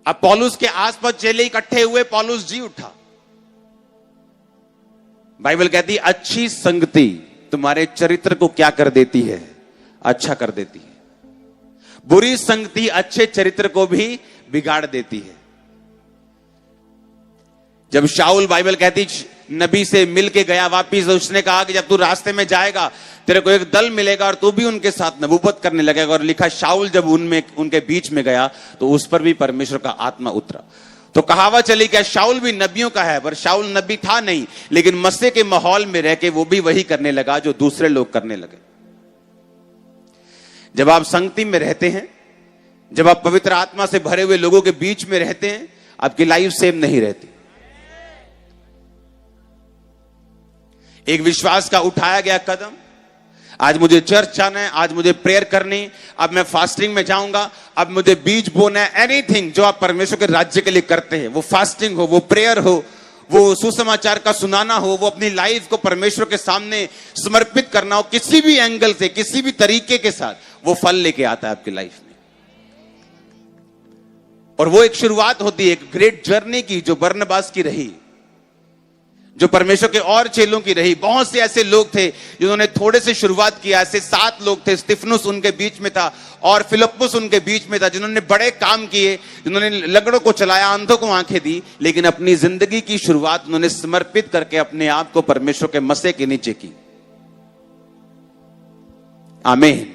अब पौलुस के आसपास चेले इकट्ठे हुए, पौलुस जी उठा। बाइबल कहती अच्छी संगति तुम्हारे चरित्र को क्या कर देती है? अच्छा कर देती है। बुरी संगति अच्छे चरित्र को भी बिगाड़ देती है। जब शाऊल, बाइबल कहती नबी से मिल के गया वापिस, उसने कहा कि जब तू रास्ते में जाएगा तेरे को एक दल मिलेगा और तू भी उनके साथ नबूवत करने लगेगा। और लिखा शाऊल जब उनके बीच में गया तो उस पर भी परमेश्वर का आत्मा उतरा। तो कहावत चली क्या शाऊल भी नबियों का है, पर शाऊल नबी था नहीं, लेकिन मस्से के माहौल में रह के वो भी वही करने लगा जो दूसरे लोग करने लगे। जब आप संगति में रहते हैं, जब आप पवित्र आत्मा से भरे हुए लोगों के बीच में रहते हैं, आपकी लाइफ सेम नहीं रहती। एक विश्वास का उठाया गया कदम, आज मुझे चर्च जाना है, आज मुझे प्रेयर करनी, अब मैं फास्टिंग में जाऊंगा, अब मुझे बीज बोना है। एनीथिंग जो आप परमेश्वर के राज्य के लिए करते हैं, वो फास्टिंग हो, वो प्रेयर हो, वो सुसमाचार का सुनाना हो, वो अपनी लाइफ को परमेश्वर के सामने समर्पित करना हो, किसी भी एंगल से, किसी भी तरीके के साथ, वो फल लेके आता है आपकी लाइफ में। और वो एक शुरुआत होती है एक ग्रेट जर्नी की, जो बरनबास की रही, जो परमेश्वर के और चेलों की रही। बहुत से ऐसे लोग थे जिन्होंने थोड़े से शुरुआत किया। ऐसे 7 लोग थे, स्तिफनुस उनके बीच में था और फिलिप्पुस उनके बीच में था, जिन्होंने बड़े काम किए, जिन्होंने लंगड़ों को चलाया, अंधों को आंखें दी, लेकिन अपनी जिंदगी की शुरुआत उन्होंने समर्पित करके अपने आप को परमेश्वर के मसे के नीचे की। आमीन।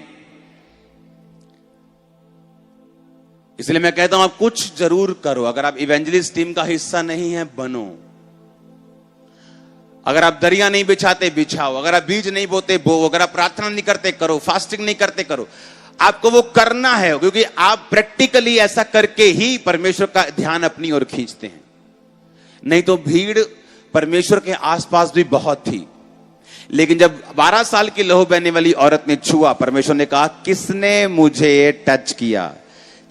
इसलिए मैं कहता हूं आप कुछ जरूर करो। अगर आप इवेंजलिस्ट टीम का हिस्सा नहीं है, बनो। अगर आप दरिया नहीं बिछाते, बिछाओ। अगर आप बीज नहीं बोते, बो। अगर आप प्रार्थना नहीं करते, करो। फास्टिंग नहीं करते, करो। आपको वो करना है, क्योंकि आप प्रैक्टिकली ऐसा करके ही परमेश्वर का ध्यान अपनी ओर खींचते हैं। नहीं तो भीड़ परमेश्वर के आसपास भी बहुत थी, लेकिन जब 12 साल की लहू बहने वाली औरत ने छुआ, परमेश्वर ने कहा किसने मुझे टच किया?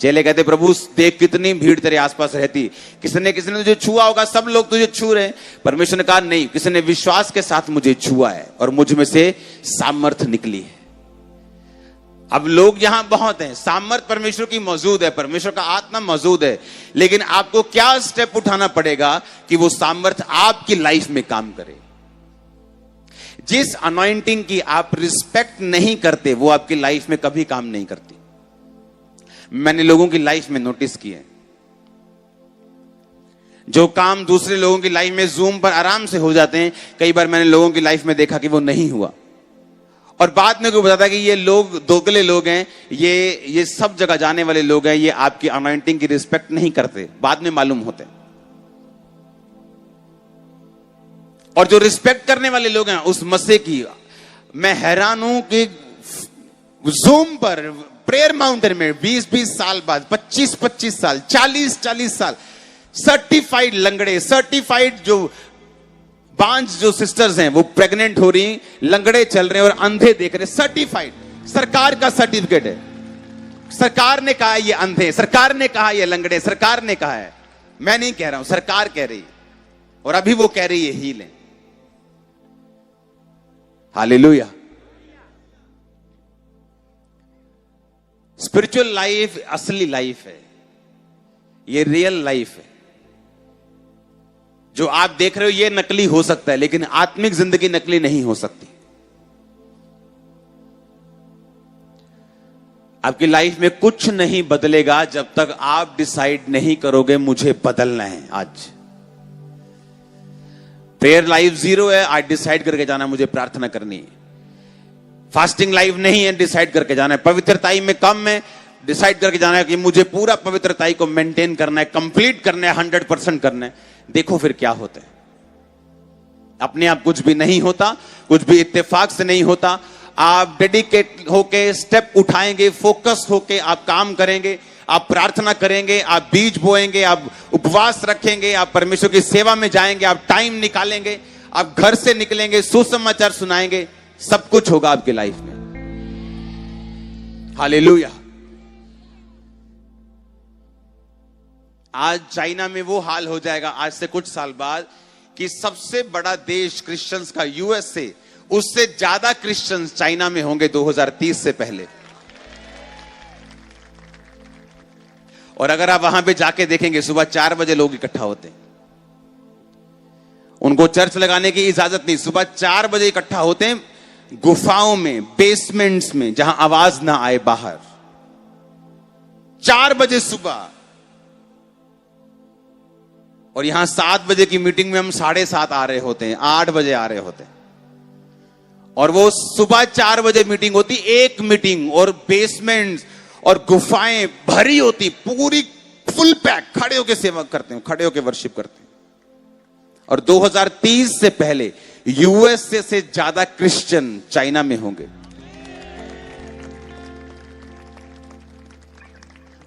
चेले कहते प्रभु देख कितनी भीड़ तेरे आसपास रहती, किसने तुझे छुआ होगा, सब लोग तुझे छू रहे हैं। परमेश्वर ने कहा नहीं, किसी ने विश्वास के साथ मुझे छुआ है और मुझ में से सामर्थ निकली है। अब लोग यहां बहुत हैं, सामर्थ परमेश्वर की मौजूद है, परमेश्वर का आत्मा मौजूद है, लेकिन आपको क्या स्टेप उठाना पड़ेगा कि वो सामर्थ आपकी लाइफ में काम करे। जिस अनॉइंटिंग की आप रिस्पेक्ट नहीं करते, वो आपकी लाइफ में कभी काम नहीं करती। मैंने लोगों की लाइफ में नोटिस किया, जो काम दूसरे लोगों की लाइफ में जूम पर आराम से हो जाते हैं, कई बार मैंने लोगों की लाइफ में देखा कि वो नहीं हुआ। और बाद में कोई बताता कि ये लोग दोगले लोग हैं, ये सब जगह जाने वाले लोग हैं, ये आपकी अनॉइंटिंग की रिस्पेक्ट नहीं करते, बाद में मालूम होते। और जो रिस्पेक्ट करने वाले लोग हैं उस मस्से की, मैं हैरान हूं कि जूम पर प्रेयर माउंटेन में 20-20 साल बाद, 25-25 साल, 40-40 साल, सर्टिफाइड लंगड़े, सर्टिफाइड जो बांझ जो सिस्टर्स हैं वो प्रेग्नेंट हो रही, लंगड़े चल रहे हैं और अंधे देख रहे, सर्टिफाइड, सरकार का सर्टिफिकेट है। सरकार ने कहा ये अंधे, सरकार ने कहा ये लंगड़े, सरकार ने कहा है, मैं नहीं कह रहा हूं, सरकार कह रही है। और अभी वो कह रही है हील है। हालेलुया। स्पिरिचुअल लाइफ असली लाइफ है, ये रियल लाइफ है। जो आप देख रहे हो ये नकली हो सकता है, लेकिन आत्मिक जिंदगी नकली नहीं हो सकती। आपकी लाइफ में कुछ नहीं बदलेगा जब तक आप डिसाइड नहीं करोगे मुझे बदलना है। आज प्रेयर लाइफ 0 है, आज डिसाइड करके जाना मुझे प्रार्थना करनी है। फास्टिंग लाइफ नहीं है, डिसाइड करके जाना है। पवित्रताई में कम है, डिसाइड करके जाना है कि मुझे पूरा पवित्रताई को मेंटेन करना है, कंप्लीट करना है, 100% करना है। देखो फिर क्या होता है। अपने आप कुछ भी नहीं होता, कुछ भी इत्तेफाक से नहीं होता। आप डेडिकेट होके स्टेप उठाएंगे, फोकस होके आप काम करेंगे, आप प्रार्थना करेंगे, आप बीज बोएंगे, आप उपवास रखेंगे, आप परमेश्वर की सेवा में जाएंगे, आप टाइम निकालेंगे, आप घर से निकलेंगे, सुसमाचार सुनाएंगे, सब कुछ होगा आपकी लाइफ में। हालेलुया। आज चाइना में वो हाल हो जाएगा आज से कुछ साल बाद कि सबसे बड़ा देश क्रिश्चियंस का यूएस से, उससे ज्यादा क्रिश्चियंस चाइना में होंगे 2030 से पहले। और अगर आप वहां पे जाके देखेंगे सुबह 4 बजे लोग इकट्ठा होते हैं। उनको चर्च लगाने की इजाजत नहीं, सुबह 4 बजे इकट्ठा होते हैं गुफाओं में, बेसमेंट्स में, जहां आवाज ना आए बाहर। 4 बजे सुबह। और यहां 7 बजे की मीटिंग में हम 7:30 आ रहे होते हैं, 8 बजे आ रहे होते हैं। और वो सुबह 4 बजे मीटिंग होती, एक मीटिंग, और बेसमेंट्स और गुफाएं भरी होती, पूरी फुल पैक, खड़े होकर सेवा करते हैं, खड़े होकर वर्शिप करते हैं। और 2030 से पहले यूएस से ज्यादा क्रिश्चियन चाइना में होंगे।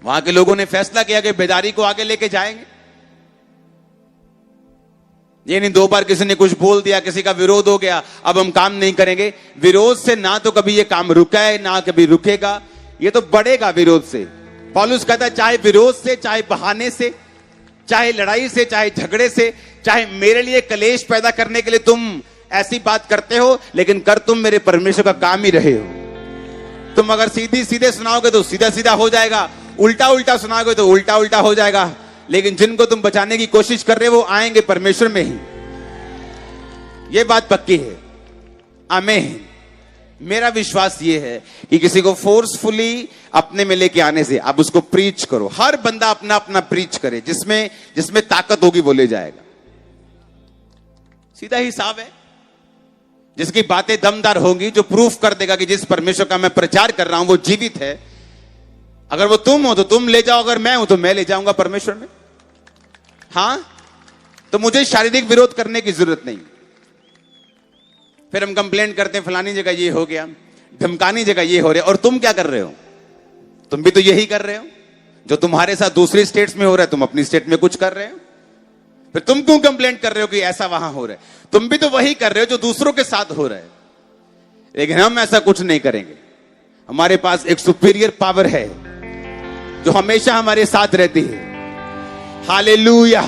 वहां के लोगों ने फैसला किया कि बेदारी को आगे लेके जाएंगे। ये नहीं 2 बार किसी ने कुछ बोल दिया, किसी का विरोध हो गया, अब हम काम नहीं करेंगे। विरोध से ना तो कभी ये काम रुका है, ना कभी रुकेगा, ये तो बढ़ेगा विरोध से। पौलुस कहता है चाहे विरोध से, चाहे बहाने से, चाहे लड़ाई से, चाहे झगड़े से, चाहे मेरे लिए कलेश पैदा करने के लिए तुम ऐसी बात करते हो, लेकिन कर तुम मेरे परमेश्वर का काम ही रहे हो। तुम अगर सीधी सीधे सुनाओगे तो सीधा सीधा हो जाएगा, उल्टा उल्टा सुनाओगे तो उल्टा उल्टा हो जाएगा। लेकिन जिनको तुम बचाने की कोशिश कर रहे हो वो आएंगे परमेश्वर में ही। ये बात पक्की है। आमीन। मेरा विश्वास ये है कि किसी को फोर्सफुली अपने में लेके आने से आप उसको प्रीच करो। हर बंदा अपना अपना प्रीच करे, जिसमें ताकत होगी वो ले जाएगा। सीधा हिसाब है। जिसकी बातें दमदार होंगी, जो प्रूफ कर देगा कि जिस परमेश्वर का मैं प्रचार कर रहा हूं वो जीवित है। अगर वो तुम हो तो तुम ले जाओ, अगर मैं हूं तो मैं ले जाऊंगा परमेश्वर में। हां, तो मुझे शारीरिक विरोध करने की जरूरत नहीं। फिर हम कंप्लेंट करते हैं फलानी जगह ये हो गया, धमकानी जगह ये हो रहा है, और तुम क्या कर रहे हो? तुम भी तो यही कर रहे हो जो तुम्हारे साथ दूसरी स्टेट्स में हो रहा है, तुम अपनी स्टेट में कुछ कर रहे हो। फिर तुम क्यों कंप्लेंट कर रहे हो कि ऐसा वहां हो रहा है? तुम भी तो वही कर रहे हो जो दूसरों के साथ हो रहा है। लेकिन हम ऐसा कुछ नहीं करेंगे। हमारे पास एक सुपीरियर पावर है जो हमेशा हमारे साथ रहती है। हालेलुया,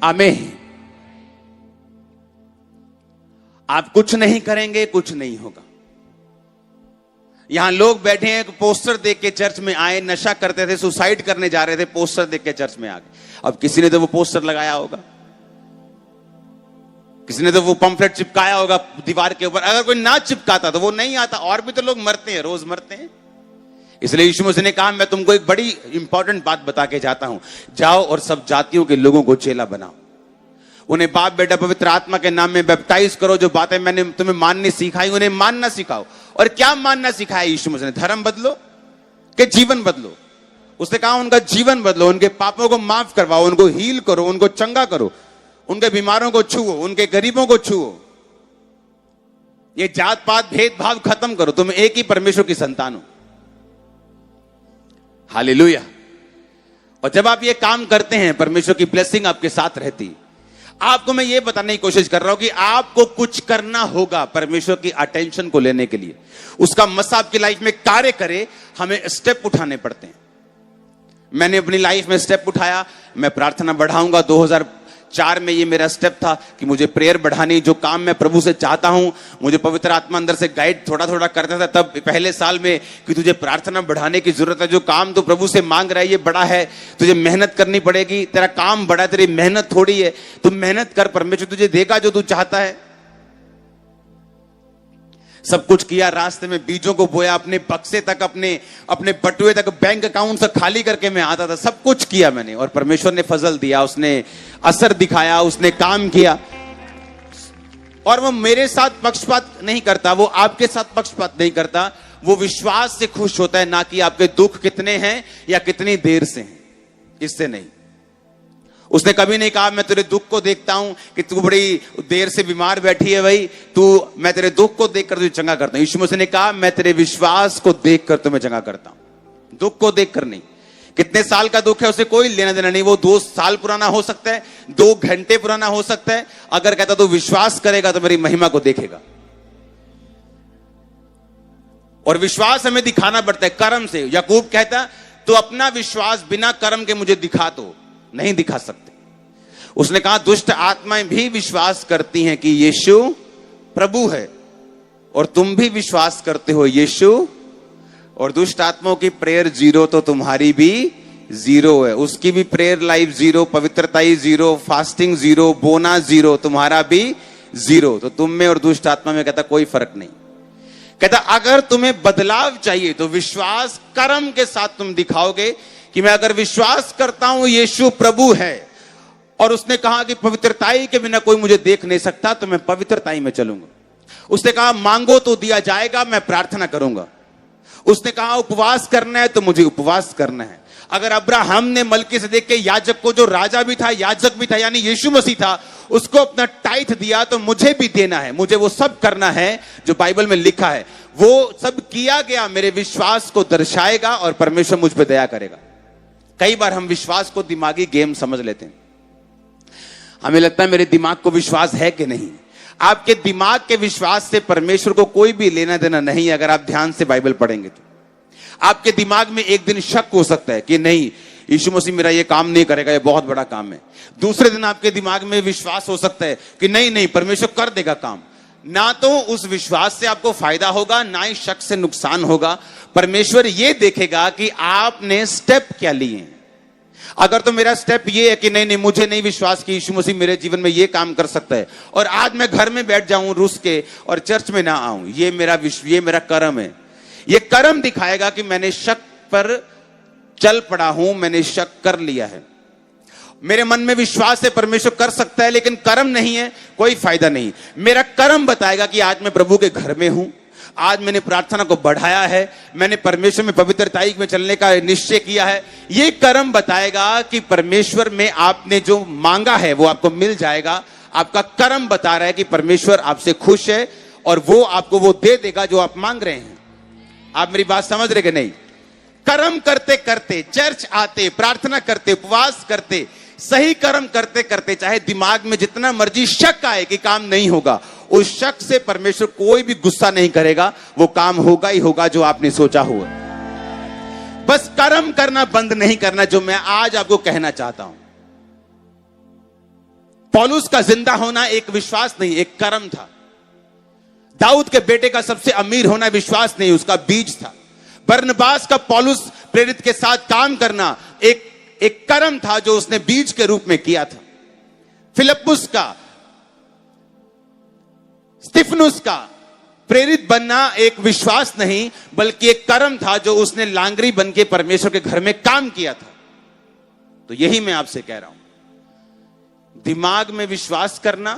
आमीन। आप कुछ नहीं करेंगे, कुछ नहीं होगा। यहां लोग बैठे हैं, पोस्टर देख के चर्च में आए, नशा करते थे, सुसाइड करने जा रहे थे, पोस्टर देख के चर्च में आ गए। अब किसी ने तो वो पोस्टर लगाया होगा, किसी ने तो वो पंफलेट चिपकाया होगा दीवार के ऊपर। अगर कोई ना चिपकाता तो वो नहीं आता। और भी तो लोग मरते हैं, रोज मरते हैं। इसलिए यीशु मसीह ने कहा मैं तुमको एक बड़ी इंपॉर्टेंट बात बता के जाता हूं, जाओ और सब जातियों के लोगों को चेला बनाओ, उन्हें बाप बेटा पवित्र आत्मा के नाम में बैप्टाइज करो। जो बातें मैंने तुम्हें माननी सिखाई उन्हें मानना सिखाओ। और क्या मानना सिखाया यीशु मसीह ने? धर्म बदलो कि जीवन बदलो? उसने कहा उनका जीवन बदलो, उनके पापों को माफ करवाओ, उनको हील करो, उनको चंगा करो, उनके बीमारों को छुओ, उनके गरीबों को छुओ। ये जात पात भेदभाव खत्म करो, तुम एक ही परमेश्वर की संतान हो। हालेलुया। और जब आप ये काम करते हैं परमेश्वर की ब्लेसिंग आपके साथ रहती। आपको मैं ये बताने की कोशिश कर रहा हूं कि आपको कुछ करना होगा परमेश्वर की अटेंशन को लेने के लिए, उसका मसा आपकी लाइफ में कार्य करे। हमें स्टेप उठाने पड़ते हैं। मैंने अपनी लाइफ में स्टेप उठाया, मैं प्रार्थना बढ़ाऊंगा। 2004 में ये मेरा स्टेप था कि मुझे प्रेयर बढ़ानी, जो काम मैं प्रभु से चाहता हूं, मुझे पवित्र आत्मा अंदर से गाइड थोड़ा थोड़ा करता था तब पहले साल में कि तुझे प्रार्थना बढ़ाने की जरूरत है। जो काम तो प्रभु से मांग रहा है ये बड़ा है, तुझे मेहनत करनी पड़ेगी, तेरा काम बड़ा है, तेरी मेहनत थोड़ी है, तुम मेहनत कर, परमेश्वर तुझे देगा जो तू चाहता है। सब कुछ किया, रास्ते में बीजों को बोया, अपने बक्से तक, अपने बटुए तक, बैंक अकाउंट से खाली करके मैं आता था। सब कुछ किया मैंने, और परमेश्वर ने फजल दिया, उसने असर दिखाया, उसने काम किया। और वो मेरे साथ पक्षपात नहीं करता, वो आपके साथ पक्षपात नहीं करता, वो विश्वास से खुश होता है, ना कि आपके दुख कितने हैं या कितनी देर से हैं, इससे नहीं। उसने कभी नहीं कहा मैं तेरे दुख को देखता हूं कि तू बड़ी देर से बीमार बैठी है भाई, मैं तेरे दुख को देखकर तुझे चंगा करता हूं। यीशु मसीह ने कहा मैं तेरे विश्वास को देखकर तुम्हें चंगा करता हूं, दुख को देखकर नहीं। कितने साल का दुख है उसे कोई लेना देना नहीं, वो 2 साल पुराना हो सकता है, 2 घंटे पुराना हो सकता है। अगर कहता तू विश्वास करेगा तो मेरी महिमा को देखेगा। और विश्वास हमें दिखाना पड़ता है कर्म से। याकूब कहता तू अपना विश्वास बिना कर्म के मुझे दिखा दो, नहीं दिखा सकते। उसने कहा दुष्ट आत्माएं भी विश्वास करती हैं कि यीशु प्रभु है, और तुम भी विश्वास करते हो यीशु और दुष्ट आत्माओं की प्रेयर जीरो तो तुम्हारी भी जीरो है, उसकी भी प्रेयर लाइफ जीरो, पवित्रता ही जीरो, फास्टिंग जीरो, बोना जीरो, तुम्हारा भी जीरो। तो तुम में और दुष्ट आत्मा में कहता कोई फर्क नहीं। कहता अगर तुम्हें बदलाव चाहिए तो विश्वास कर्म के साथ तुम दिखाओगे कि मैं अगर विश्वास करता हूं यीशु प्रभु है और उसने कहा कि पवित्रताई के बिना कोई मुझे देख नहीं सकता, तो मैं पवित्रताई में चलूंगा। उसने कहा मांगो तो दिया जाएगा, मैं प्रार्थना करूंगा। उसने कहा उपवास करना है तो मुझे उपवास करना है। अगर अब्राहम ने मलकीसेदेक के याजक को, जो राजा भी था याजक भी था यानी यीशु मसीह था, उसको अपना टाइथ दिया, तो मुझे भी देना है, मुझे वो सब करना है जो बाइबल में लिखा है। वो सब किया गया मेरे विश्वास को दर्शाएगा और परमेश्वर मुझ पर दया करेगा। कई बार हम विश्वास को दिमागी गेम समझ लेते हैं। हमें लगता है मेरे दिमाग को विश्वास है कि नहीं। आपके दिमाग के विश्वास से परमेश्वर को कोई भी लेना देना नहीं। अगर आप ध्यान से बाइबल पढ़ेंगे तो आपके दिमाग में एक दिन शक हो सकता है कि नहीं यीशु मसीह मेरा ये काम नहीं करेगा, ये बहुत बड़ा काम है। दूसरे दिन आपके दिमाग में विश्वास हो सकता है कि नहीं नहीं परमेश्वर कर देगा काम। ना तो उस विश्वास से आपको फायदा होगा, ना ही शक से नुकसान होगा। परमेश्वर ये देखेगा कि आपने स्टेप क्या लिए हैं। अगर तो मेरा स्टेप ये है कि नहीं नहीं मुझे नहीं विश्वास कि यीशु मसीह मेरे जीवन में ये काम कर सकता है, और आज मैं घर में बैठ जाऊं रूस के और चर्च में ना आऊं, ये मेरा कर्म है। ये कर्म दिखाएगा कि मैंने शक पर चल पड़ा हूं, मैंने शक कर लिया है। मेरे मन में विश्वास है परमेश्वर कर सकता है, लेकिन कर्म नहीं है, कोई फायदा नहीं। मेरा कर्म बताएगा कि आज मैं प्रभु के घर में हूं, आज मैंने प्रार्थना को बढ़ाया है, मैंने परमेश्वर में पवित्रताई में चलने का निश्चय किया है। ये कर्म बताएगा कि परमेश्वर में आपने जो मांगा है वो आपको मिल जाएगा। आपका कर्म बता रहा है कि परमेश्वर आपसे खुश है और वो आपको वो दे देगा जो आप मांग रहे हैं। आप मेरी बात समझ रहे कि नहीं? कर्म करते करते, चर्च आते, प्रार्थना करते, उपवास करते, सही कर्म करते करते, चाहे दिमाग में जितना मर्जी शक आए कि काम नहीं होगा, उस शक से परमेश्वर कोई भी गुस्सा नहीं करेगा। वो काम होगा ही होगा जो आपने सोचा हुआ। बस कर्म करना बंद नहीं करना, जो मैं आज आपको कहना चाहता हूं। पौलुस का जिंदा होना एक विश्वास नहीं, एक कर्म था। दाऊद के बेटे का सबसे अमीर होना विश्वास नहीं, उसका बीज था। बरनबास का पौलुस प्रेरित के साथ काम करना एक कर्म था जो उसने बीज के रूप में किया था। फिलिप्पुस का, स्तिफनुस का प्रेरित बनना एक विश्वास नहीं बल्कि एक कर्म था जो उसने लांगरी बन के परमेश्वर के घर में काम किया था। तो यही मैं आपसे कह रहा हूं, दिमाग में विश्वास करना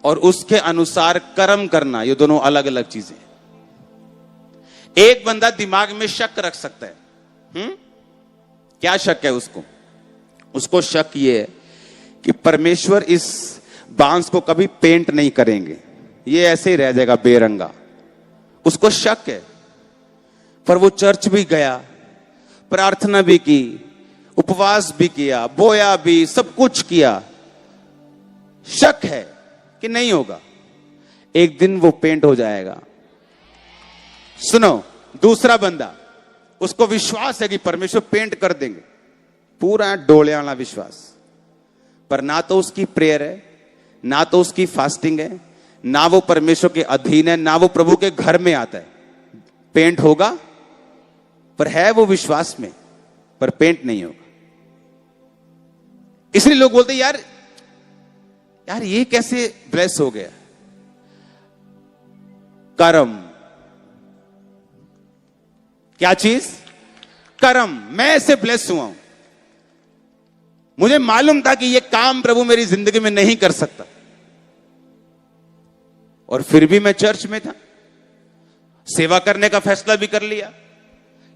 और उसके अनुसार कर्म करना, ये दोनों अलग अलग चीजें हैं। एक बंदा दिमाग में शक रख सकता है। क्या शक है उसको शक ये है कि परमेश्वर इस बांस को कभी पेंट नहीं करेंगे, ये ऐसे ही रह जाएगा बेरंगा। उसको शक है, पर वो चर्च भी गया, प्रार्थना भी की, उपवास भी किया, बोया भी, सब कुछ किया। शक है कि नहीं होगा, एक दिन वो पेंट हो जाएगा। सुनो, दूसरा बंदा, उसको विश्वास है कि परमेश्वर पेंट कर देंगे, पूरा डोले वाला विश्वास, पर ना तो उसकी प्रेयर है, ना तो उसकी फास्टिंग है, ना वो परमेश्वर के अधीन है, ना वो प्रभु के घर में आता है। पेंट होगा पर है वो विश्वास में, पर पेंट नहीं होगा। इसलिए लोग बोलते यार ये कैसे ब्लेस हो गया। कर्म, क्या चीज? कर्म। मैं ऐसे ब्लेस हुआ हूं, मुझे मालूम था कि यह काम प्रभु मेरी जिंदगी में नहीं कर सकता, और फिर भी मैं चर्च में था, सेवा करने का फैसला भी कर लिया,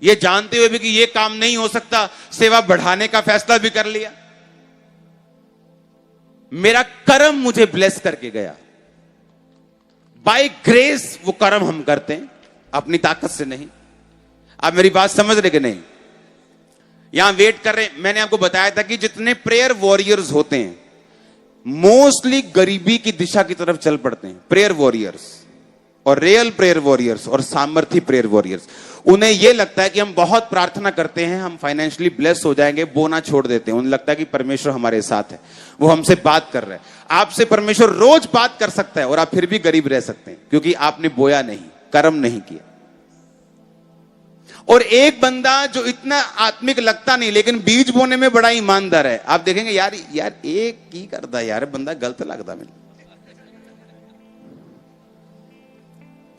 यह जानते हुए भी कि यह काम नहीं हो सकता, सेवा बढ़ाने का फैसला भी कर लिया। मेरा कर्म मुझे ब्लेस करके गया। बाय ग्रेस वो कर्म हम करते हैं, अपनी ताकत से नहीं। आप मेरी बात समझ रहे कि नहीं? यहां वेट कर रहे, मैंने आपको बताया था कि जितने प्रेयर वॉरियर्स होते हैं मोस्टली गरीबी की दिशा की तरफ चल पड़ते हैं। प्रेयर वॉरियर्स और रियल प्रेयर वॉरियर्स और सामर्थी प्रेयर वॉरियर्स, उन्हें यह लगता है कि हम बहुत प्रार्थना करते हैं, हम फाइनेंशियली ब्लेस हो जाएंगे, बोना छोड़ देते हैं। उन्हें लगता है कि परमेश्वर हमारे साथ है, वो हमसे बात कर रहा है। आपसे परमेश्वर रोज बात कर सकता है और आप फिर भी गरीब रह सकते हैं, क्योंकि आपने बोया नहीं, कर्म नहीं किया। और एक बंदा जो इतना आत्मिक लगता नहीं लेकिन बीज बोने में बड़ा ईमानदार है, आप देखेंगे यार एक की करता यार बंदा गलत लगता मैंने।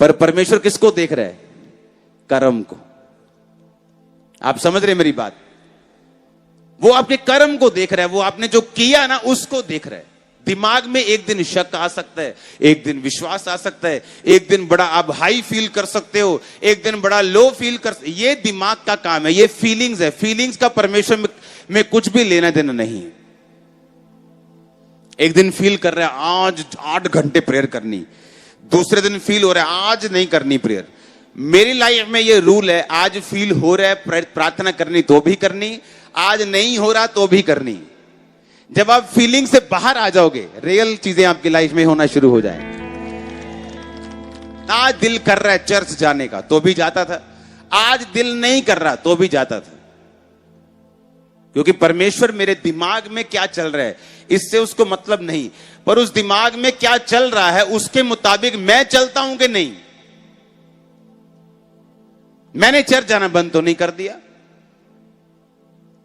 पर परमेश्वर किसको देख रहा है? कर्म को। आप समझ रहे मेरी बात? वो आपके कर्म को देख रहा है, वो आपने जो किया ना उसको देख रहा है। दिमाग में एक दिन शक आ सकता है, एक दिन विश्वास आ सकता है, एक दिन बड़ा आप हाई फील कर सकते हो, एक दिन बड़ा लो फील कर, ये दिमाग का काम है, ये फीलिंग्स है। फीलिंग्स का परमेश्वर में कुछ भी लेना देना नहीं है। एक दिन फील कर रहा है आज 8 घंटे प्रेयर करनी, दूसरे दिन फील हो रहा है आज नहीं करनी प्रेयर। मेरी लाइफ में ये रूल है, आज फील हो रहा है प्रार्थना करनी तो भी करनी, आज नहीं हो रहा तो भी करनी। जब आप फीलिंग से बाहर आ जाओगे, रियल चीजें आपकी लाइफ में होना शुरू हो जाए। आज दिल कर रहा है चर्च जाने का तो भी जाता था, आज दिल नहीं कर रहा तो भी जाता था, क्योंकि परमेश्वर मेरे दिमाग में क्या चल रहा है इससे उसको मतलब नहीं, पर उस दिमाग में क्या चल रहा है उसके मुताबिक मैं चलता हूं कि नहीं। मैंने चर्च जाना बंद तो नहीं कर दिया,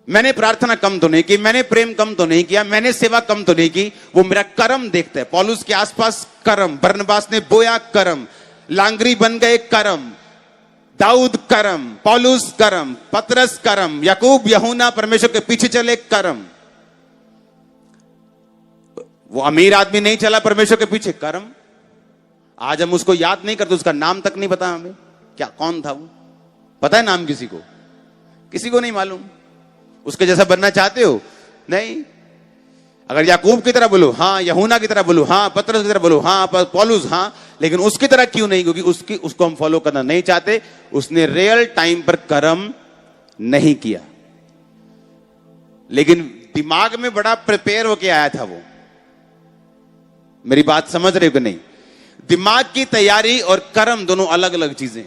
मैंने प्रार्थना कम तो नहीं की, मैंने प्रेम कम तो नहीं किया, मैंने सेवा कम तो नहीं की। वो मेरा कर्म देखता है। पौलुस के आसपास कर्म, बरनबास ने बोया कर्म, लांगरी बन गए कर्म, दाऊद कर्म, पौलुस कर्म, पतरस कर्म, याकूब यूहन्ना परमेश्वर के पीछे चले कर्म। वो अमीर आदमी नहीं चला परमेश्वर के पीछे कर्म। आज हम उसको याद नहीं करते, उसका नाम तक नहीं पता हमें, क्या कौन था वो? पता है नाम किसी को? किसी को नहीं मालूम। उसके जैसा बनना चाहते हो? नहीं। अगर याकूब की तरह बोलो हाँ, यूहन्ना की तरह बोलो हाँ, पतरस की तरह बोलो हाँ, पौलुस हाँ, लेकिन उसकी तरह क्यों नहीं? क्योंकि उसको हम फॉलो करना नहीं चाहते। उसने रियल टाइम पर कर्म नहीं किया, लेकिन दिमाग में बड़ा प्रिपेयर होके आया था वो। मेरी बात समझ रहे हो कि नहीं? दिमाग की तैयारी और कर्म दोनों अलग अलग चीजें।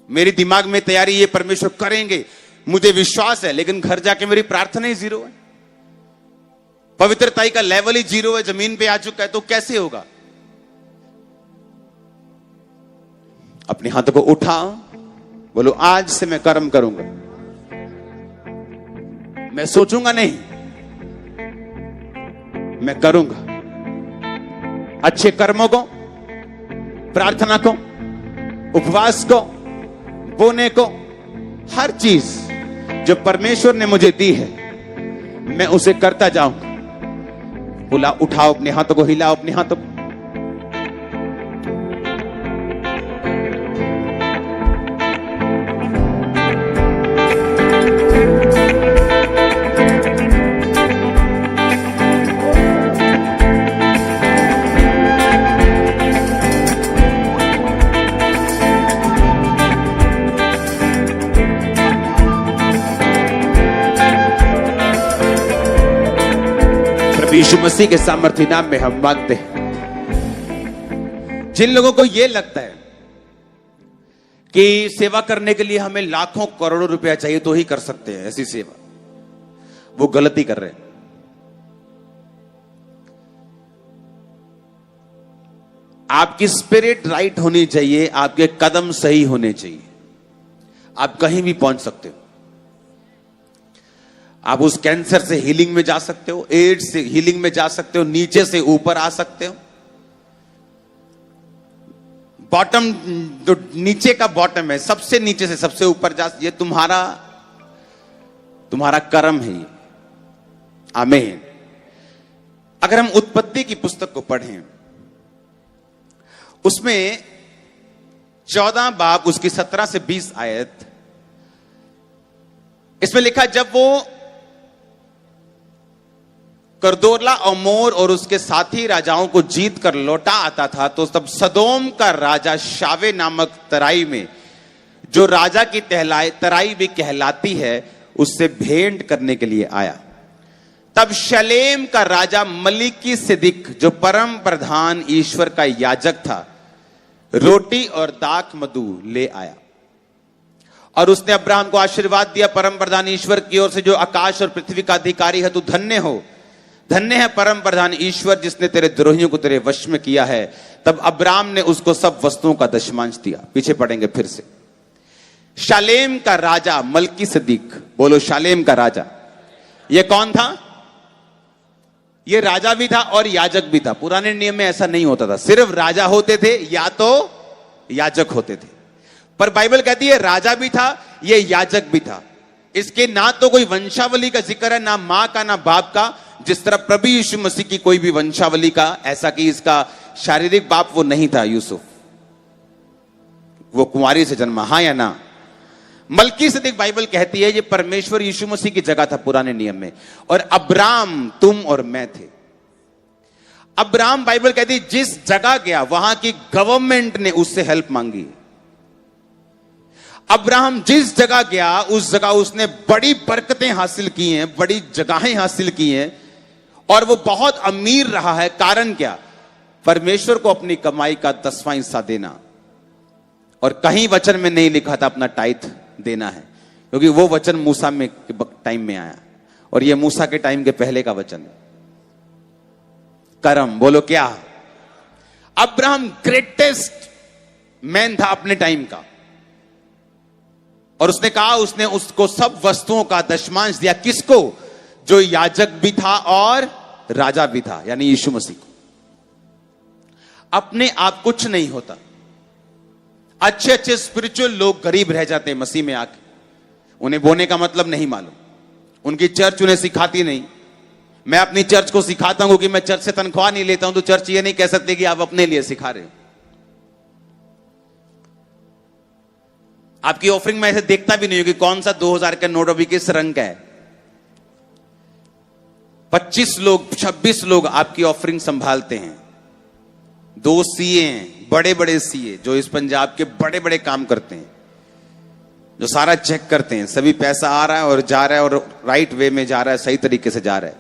मेरी दिमाग में तैयारी ये परमेश्वर करेंगे, मुझे विश्वास है, लेकिन घर जाके मेरी प्रार्थना ही 0 है, पवित्रता का लेवल ही 0 है, जमीन पे आ चुका है, तो कैसे होगा? अपने हाथों को उठाओ, बोलो आज से मैं कर्म करूंगा, मैं सोचूंगा नहीं, मैं करूंगा। अच्छे कर्मों को, प्रार्थना को, उपवास को, बोने को, हर चीज जो परमेश्वर ने मुझे दी है मैं उसे करता जाऊंगा। बोला उठाओ अपने हाथों को, हिलाओ अपने हाथों को। यीशु मसीह के सामर्थ्य नाम में हम मांगते हैं। जिन लोगों को यह लगता है कि सेवा करने के लिए हमें लाखों करोड़ों रुपया चाहिए तो ही कर सकते हैं ऐसी सेवा, वो गलती कर रहे हैं। आपकी स्पिरिट राइट होनी चाहिए, आपके कदम सही होने चाहिए, आप कहीं भी पहुंच सकते हो। आप उस कैंसर से हीलिंग में जा सकते हो, एड्स से हीलिंग में जा सकते हो, नीचे से ऊपर आ सकते हो। बॉटम, जो नीचे का बॉटम है, सबसे नीचे से सबसे ऊपर जा, ये तुम्हारा कर्म है ये। आमीन। अगर हम उत्पत्ति की पुस्तक को पढ़ें, उसमें 14 बाब उसकी 17 से 20 आयत, इसमें लिखा जब वो करदोला अमोर और उसके साथी राजाओं को जीत कर लौटा आता था, तो तब सदोम का राजा शावे नामक तराई में, जो राजा की तराई भी कहलाती है, उससे भेंट करने के लिए आया। तब शलेम का राजा मलिकी सिदिक, जो परम प्रधान ईश्वर का याजक था, रोटी और दाख मधु ले आया और उसने अब्राहम को आशीर्वाद दिया। परम प्रधान ईश्वर की ओर से, जो आकाश और पृथ्वी का अधिकारी है, तू धन्य हो, धन्य है परम प्रधान ईश्वर जिसने तेरे द्रोहियों को तेरे वश में किया है। तब अब्राहम ने उसको सब वस्तुओं का दशमांश दिया। पीछे पढ़ेंगे फिर से। शालेम का राजा मल्कीसदिक, बोलो शालेम का राजा। यह कौन था? यह राजा भी था और याजक भी था। पुराने नियम में ऐसा नहीं होता था, सिर्फ राजा होते थे या तो याजक होते थे। पर बाइबल कहती है राजा भी था, यह याजक भी था। इसके ना तो कोई वंशावली का जिक्र है, ना मां का ना बाप का, जिस तरह प्रभु यीशु मसीह की कोई भी वंशावली का, ऐसा कि इसका शारीरिक बाप वो नहीं था यूसुफ, वो कुंवारी से जन्मा, हां या ना? मल्कीसदिक बाइबल कहती है ये परमेश्वर यीशु मसीह की जगह था पुराने नियम में, और अब्राम तुम और मैं थे। अब्राम बाइबल कहती है जिस जगह गया वहां की गवर्नमेंट ने उससे हेल्प मांगी। अब्राहम जिस जगह गया उस जगह उसने बड़ी बरकतें हासिल की हैं, बड़ी जगहें हासिल की हैं, और वो बहुत अमीर रहा है। कारण क्या? परमेश्वर को अपनी कमाई का 10वां हिस्सा देना। और कहीं वचन में नहीं लिखा था अपना टाइथ देना है, क्योंकि वो वचन मूसा में टाइम में आया, और ये मूसा के टाइम के पहले का वचन है। करम, बोलो क्या? अब्राहम ग्रेटेस्ट मैन था अपने टाइम का, और उसने कहा उसने उसको सब वस्तुओं का दशमांश दिया। किसको? जो याजक भी था और राजा भी था, यानी यीशु मसीह को। अपने आप कुछ नहीं होता। अच्छे अच्छे स्पिरिचुअल लोग गरीब रह जाते हैं मसीह में आके, उन्हें बोने का मतलब नहीं मालूम, उनकी चर्च उन्हें सिखाती नहीं। मैं अपनी चर्च को सिखाता हूं कि मैं चर्च से तनख्वाह नहीं लेता हूं, तो चर्च ये नहीं कह सकते कि आप अपने लिए सिखा रहे हो। आपकी ऑफरिंग में ऐसे देखता भी नहीं हो कि कौन सा 2000 का नोट अभी किस रंग का है। 25 लोग 26 लोग आपकी ऑफरिंग संभालते हैं। 2 सीए हैं, बड़े बड़े सीए, जो इस पंजाब के बड़े बड़े काम करते हैं, जो सारा चेक करते हैं, सभी पैसा आ रहा है और जा रहा है और राइट वे में जा रहा है, सही तरीके से जा रहा है।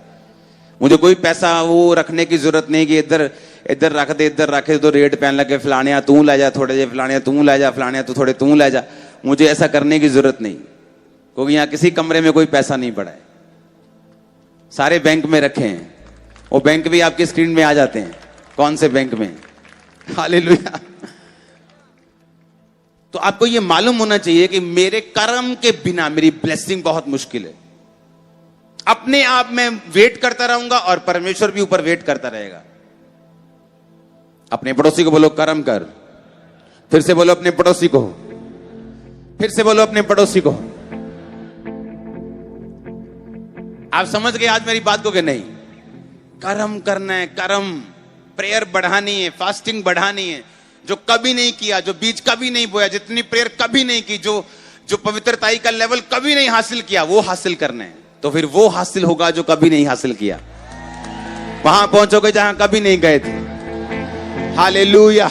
मुझे कोई पैसा वो रखने की जरूरत नहीं कि इधर इधर रख दे, इधर रखे तो रेट पहन लगे, फलाने तू ले जा थोड़े जे, फलाने तू ले जा, फलाने तो थोड़े तू ले जा। मुझे ऐसा करने की जरूरत नहीं, क्योंकि यहां किसी कमरे में कोई पैसा नहीं पड़ा है, सारे बैंक में रखे हैं। वो बैंक भी आपकी स्क्रीन में आ जाते हैं कौन से बैंक में। हालेलुया। तो आपको यह मालूम होना चाहिए कि मेरे कर्म के बिना मेरी ब्लेसिंग बहुत मुश्किल है। अपने आप में वेट करता रहूंगा और परमेश्वर भी ऊपर वेट करता रहेगा। अपने पड़ोसी को बोलो कर्म कर, फिर से बोलो अपने पड़ोसी को, फिर से बोलो अपने पड़ोसी को। आप समझ गए आज मेरी बात को कि नहीं? कर्म करना है, कर्म, प्रेयर बढ़ानी है, फास्टिंग बढ़ानी है। जो कभी नहीं किया, जो बीज कभी नहीं बोया, जितनी प्रेयर कभी नहीं की, जो पवित्रताई का लेवल कभी नहीं हासिल किया, वो हासिल करना है। तो फिर वो हासिल होगा जो कभी नहीं हासिल किया। वहां पहुंचोगे जहां कभी नहीं गए थे। हालेलुया।